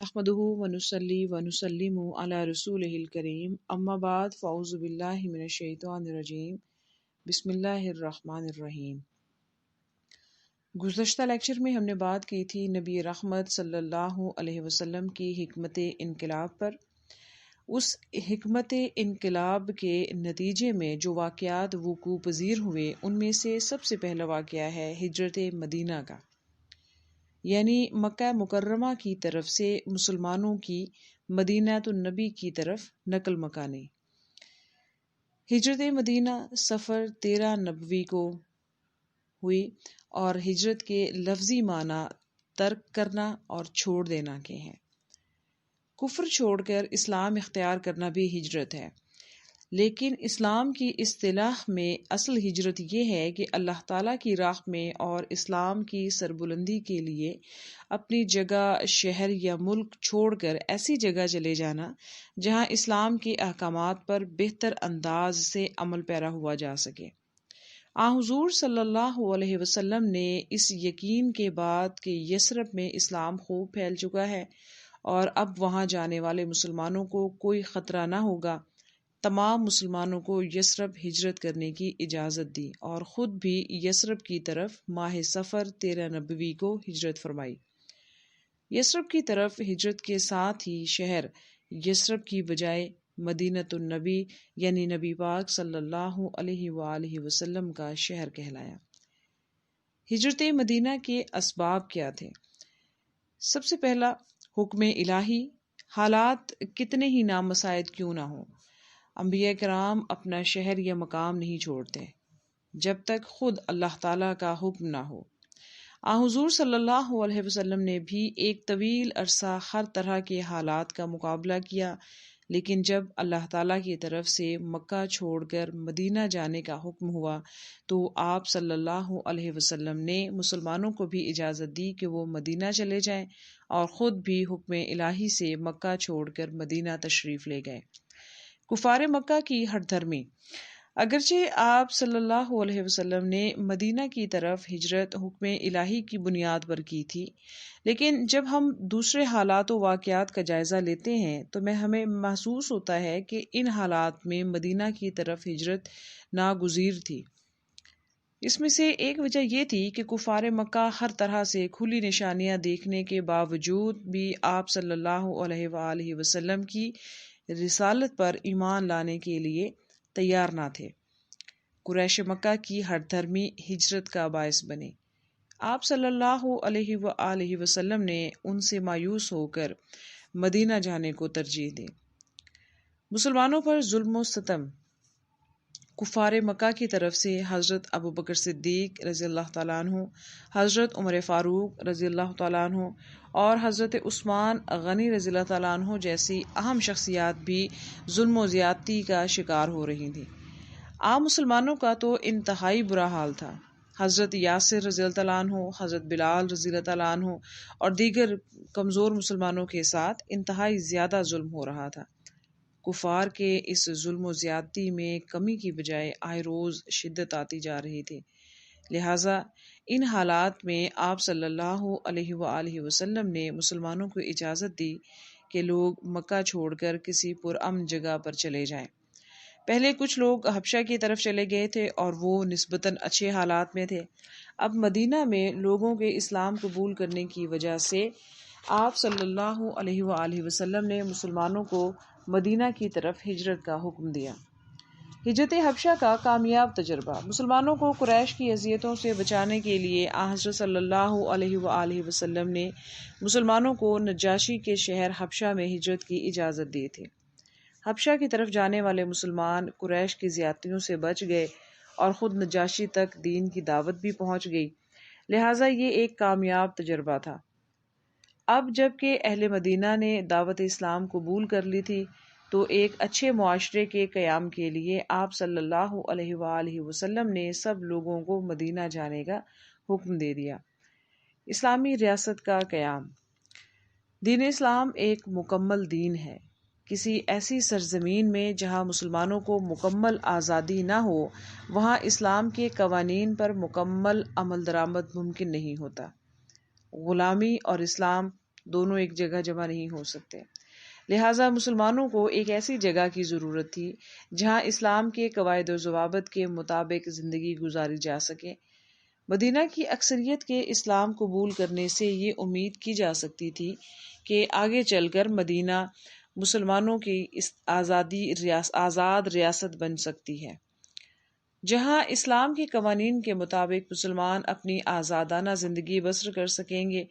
نحمده ونصلي ونسلم على رسوله الكريم اما بعد فاعوذ باللہ من الشیطان الرجیم بسم اللہ الرحمن الرحیم۔ گزشتہ لیکچر میں ہم نے بات کی تھی نبی رحمت صلی اللہ علیہ وسلم کی حکمت انقلاب پر۔ اس حکمت انقلاب کے نتیجے میں جو واقعات وقوع پذیر ہوئے ان میں سے سب سے پہلا واقعہ ہے ہجرت مدینہ کا، یعنی مکہ مکرمہ کی طرف سے مسلمانوں کی مدینہ النبی کی طرف نقل مکانی۔ ہجرت مدینہ سفر 13 نبوی کو ہوئی اور ہجرت کے لفظی معنی ترک کرنا اور چھوڑ دینا کے ہیں۔ کفر چھوڑ کر اسلام اختیار کرنا بھی ہجرت ہے، لیکن اسلام کی اصطلاح میں اصل ہجرت یہ ہے کہ اللہ تعالیٰ کی راہ میں اور اسلام کی سربلندی کے لیے اپنی جگہ، شہر یا ملک چھوڑ کر ایسی جگہ چلے جانا جہاں اسلام کے احکامات پر بہتر انداز سے عمل پیرا ہوا جا سکے۔ حضور صلی اللہ علیہ وسلم نے اس یقین کے بعد کہ یثرب میں اسلام خوب پھیل چکا ہے اور اب وہاں جانے والے مسلمانوں کو کوئی خطرہ نہ ہوگا، تمام مسلمانوں کو یثرب ہجرت کرنے کی اجازت دی اور خود بھی یثرب کی طرف ماہ صفر 13 نبوی کو ہجرت فرمائی۔ یثرب کی طرف ہجرت کے ساتھ ہی شہر یثرب کی بجائے مدینہ النبی یعنی نبی پاک صلی اللہ علیہ وآلہ وسلم کا شہر کہلایا۔ ہجرت مدینہ کے اسباب کیا تھے؟ سب سے پہلا حکم الہی، حالات کتنے ہی نامساعد کیوں نہ ہوں، انبیاء کرام اپنا شہر یا مقام نہیں چھوڑتے جب تک خود اللہ تعالیٰ کا حکم نہ ہو۔ حضور صلی اللہ علیہ وسلم نے بھی ایک طویل عرصہ ہر طرح کے حالات کا مقابلہ کیا، لیکن جب اللہ تعالیٰ کی طرف سے مکہ چھوڑ کر مدینہ جانے کا حکم ہوا تو آپ صلی اللہ علیہ وسلم نے مسلمانوں کو بھی اجازت دی کہ وہ مدینہ چلے جائیں اور خود بھی حکم الہی سے مکہ چھوڑ کر مدینہ تشریف لے گئے۔ کفار مکہ کی ہٹ دھرمی، اگرچہ آپ صلی اللہ علیہ وسلم نے مدینہ کی طرف ہجرت حکم الہی کی بنیاد پر کی تھی، لیکن جب ہم دوسرے حالات و واقعات کا جائزہ لیتے ہیں تو ہمیں محسوس ہوتا ہے کہ ان حالات میں مدینہ کی طرف ہجرت ناگزیر تھی۔ اس میں سے ایک وجہ یہ تھی کہ کفار مکہ ہر طرح سے کھلی نشانیاں دیکھنے کے باوجود بھی آپ صلی اللہ علیہ وآلہ وسلم کی رسالت پر ایمان لانے کے لیے تیار نہ تھے۔ قریش مکہ کی ہٹ دھرمی ہجرت کا باعث بنے۔ آپ صلی اللہ علیہ وآلہ وسلم نے ان سے مایوس ہو کر مدینہ جانے کو ترجیح دی۔ مسلمانوں پر ظلم و ستم، کفار مکہ کی طرف سے حضرت ابوبکر صدیق رضی اللہ تعالیٰ عنہ، حضرت عمر فاروق رضی اللہ تعالیٰ عنہ اور حضرت عثمان غنی رضی اللہ تعالیٰ عنہ جیسی اہم شخصیات بھی ظلم و زیادتی کا شکار ہو رہی تھیں۔ عام مسلمانوں کا تو انتہائی برا حال تھا۔ حضرت یاسر رضی اللہ تعالیٰ عنہ، حضرت بلال رضی اللہ تعالیٰ عنہ اور دیگر کمزور مسلمانوں کے ساتھ انتہائی زیادہ ظلم ہو رہا تھا۔ کفار کے اس ظلم و زیادتی میں کمی کی بجائے آئے روز شدت آتی جا رہی تھی، لہٰذا ان حالات میں آپ صلی اللہ علیہ وآلہ وسلم نے مسلمانوں کو اجازت دی کہ لوگ مکہ چھوڑ کر کسی پرامن جگہ پر چلے جائیں۔ پہلے کچھ لوگ حبشہ کی طرف چلے گئے تھے اور وہ نسبتاً اچھے حالات میں تھے۔ اب مدینہ میں لوگوں کے اسلام قبول کرنے کی وجہ سے آپ صلی اللہ علیہ وآلہ وسلم نے مسلمانوں کو مدینہ کی طرف ہجرت کا حکم دیا۔ ہجرت حبشہ کا کامیاب تجربہ، مسلمانوں کو قریش کی اذیتوں سے بچانے کے لیے حضرت صلی اللہ علیہ وآلہ وسلم نے مسلمانوں کو نجاشی کے شہر حبشہ میں ہجرت کی اجازت دی تھی۔ حبشہ کی طرف جانے والے مسلمان قریش کی زیادتیوں سے بچ گئے اور خود نجاشی تک دین کی دعوت بھی پہنچ گئی، لہٰذا یہ ایک کامیاب تجربہ تھا۔ اب جب کہ اہل مدینہ نے دعوت اسلام قبول کر لی تھی تو ایک اچھے معاشرے کے قیام کے لیے آپ صلی اللہ علیہ وآلہ وسلم نے سب لوگوں کو مدینہ جانے کا حکم دے دیا۔ اسلامی ریاست کا قیام، دین اسلام ایک مکمل دین ہے۔ کسی ایسی سرزمین میں جہاں مسلمانوں کو مکمل آزادی نہ ہو، وہاں اسلام کے قوانین پر مکمل عمل درآمد ممکن نہیں ہوتا۔ غلامی اور اسلام دونوں ایک جگہ جمع نہیں ہو سکتے۔ لہٰذا مسلمانوں کو ایک ایسی جگہ کی ضرورت تھی جہاں اسلام کے قواعد و ضوابط کے مطابق زندگی گزاری جا سکے۔ مدینہ کی اکثریت کے اسلام قبول کرنے سے یہ امید کی جا سکتی تھی کہ آگے چل کر مدینہ مسلمانوں کی آزاد ریاست بن سکتی ہے، جہاں اسلام کے قوانین کے مطابق مسلمان اپنی آزادانہ زندگی بسر کر سکیں گے۔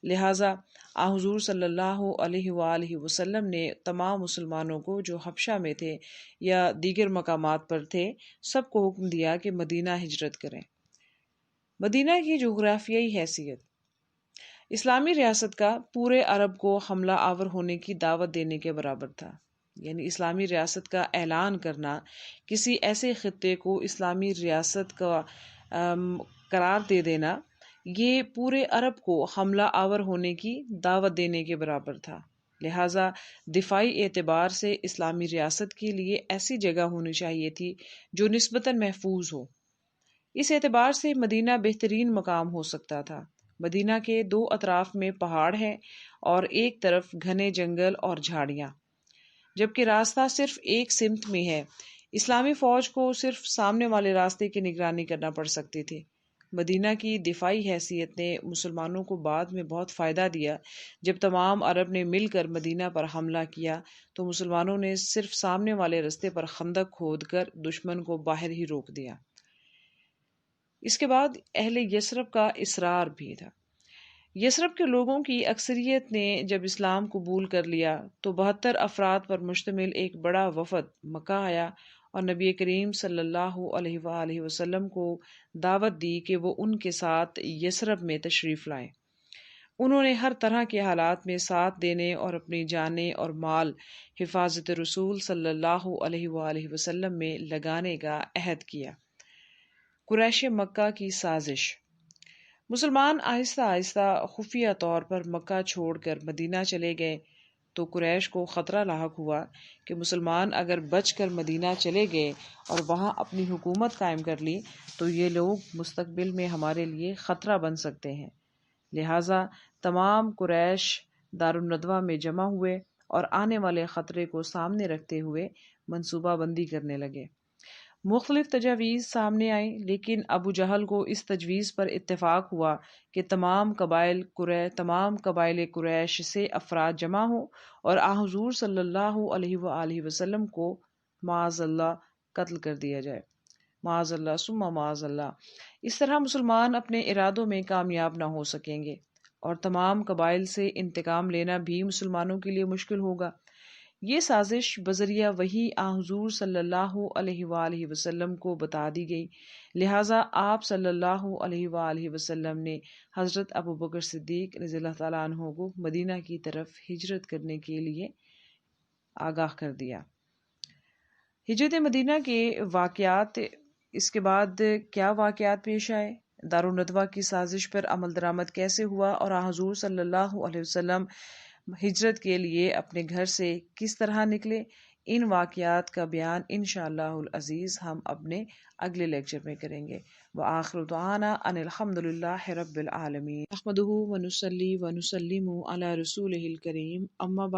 لہٰذا حضور صلی اللہ علیہ وآلہ وسلم نے تمام مسلمانوں کو جو حبشہ میں تھے یا دیگر مقامات پر تھے، سب کو حکم دیا کہ مدینہ ہجرت کریں۔ مدینہ کی جغرافیائی حیثیت اسلامی ریاست کا پورے عرب کو حملہ آور ہونے کی دعوت دینے کے برابر تھا، یعنی اسلامی ریاست کا اعلان کرنا، کسی ایسے خطے کو اسلامی ریاست کا قرار دے دینا، یہ پورے عرب کو حملہ آور ہونے کی دعوت دینے کے برابر تھا۔ لہٰذا دفاعی اعتبار سے اسلامی ریاست کے لیے ایسی جگہ ہونی چاہیے تھی جو نسبتاً محفوظ ہو۔ اس اعتبار سے مدینہ بہترین مقام ہو سکتا تھا۔ مدینہ کے دو اطراف میں پہاڑ ہیں اور ایک طرف گھنے جنگل اور جھاڑیاں، جبکہ راستہ صرف ایک سمت میں ہے۔ اسلامی فوج کو صرف سامنے والے راستے کی نگرانی کرنا پڑ سکتی تھی۔ مدینہ کی دفاعی حیثیت نے مسلمانوں کو بعد میں بہت فائدہ دیا۔ جب تمام عرب نے مل کر مدینہ پر حملہ کیا تو مسلمانوں نے صرف سامنے والے راستے پر خندق کھود کر دشمن کو باہر ہی روک دیا۔ اس کے بعد اہل یثرب کا اصرار بھی تھا۔ یثرب کے لوگوں کی اکثریت نے جب اسلام قبول کر لیا تو 72 افراد پر مشتمل ایک بڑا وفد مکہ آیا اور نبی کریم صلی اللہ علیہ وآلہ وسلم کو دعوت دی کہ وہ ان کے ساتھ یثرب میں تشریف لائیں۔ انہوں نے ہر طرح کے حالات میں ساتھ دینے اور اپنی جانیں اور مال حفاظت رسول صلی اللہ علیہ وآلہ وسلم میں لگانے کا عہد کیا۔ قریش مکہ کی سازش۔ مسلمان آہستہ آہستہ خفیہ طور پر مکہ چھوڑ کر مدینہ چلے گئے تو قریش کو خطرہ لاحق ہوا کہ مسلمان اگر بچ کر مدینہ چلے گئے اور وہاں اپنی حکومت قائم کر لی تو یہ لوگ مستقبل میں ہمارے لیے خطرہ بن سکتے ہیں۔ لہٰذا تمام قریش دارالندوہ میں جمع ہوئے اور آنے والے خطرے کو سامنے رکھتے ہوئے منصوبہ بندی کرنے لگے۔ مختلف تجاویز سامنے آئیں، لیکن ابو جہل کو اس تجویز پر اتفاق ہوا کہ تمام قبائل قریش سے افراد جمع ہوں اور حضور صلی اللہ علیہ وآلہ وسلم کو معاذ اللہ قتل کر دیا جائے۔ معاذ اللہ ثم معاذ اللہ۔ اس طرح مسلمان اپنے ارادوں میں کامیاب نہ ہو سکیں گے اور تمام قبائل سے انتقام لینا بھی مسلمانوں کے لیے مشکل ہوگا۔ یہ سازش بذریعہ وحی حضور صلی اللہ علیہ وآلہ وسلم کو بتا دی گئی۔ لہٰذا آپ صلی اللہ علیہ وآلہ وسلم نے حضرت ابوبکر صدیق رضی اللہ تعالیٰ عنہ کو مدینہ کی طرف ہجرت کرنے کے لیے آگاہ کر دیا۔ ہجرت مدینہ کے واقعات، اس کے بعد کیا واقعات پیش آئے، دارالندوہ کی سازش پر عمل درآمد کیسے ہوا اور حضور صلی اللہ علیہ وسلم ہجرت کے لیے اپنے گھر سے کس طرح نکلے، ان واقعات کا بیان انشاءاللہ العزیز ہم اپنے اگلے لیکچر میں کریں گے۔ وآخر دعوانا ان الحمد للہ رب العالمین، نحمدہ ونصلی ونسلم علی رسولہ الکریم، اما بعد۔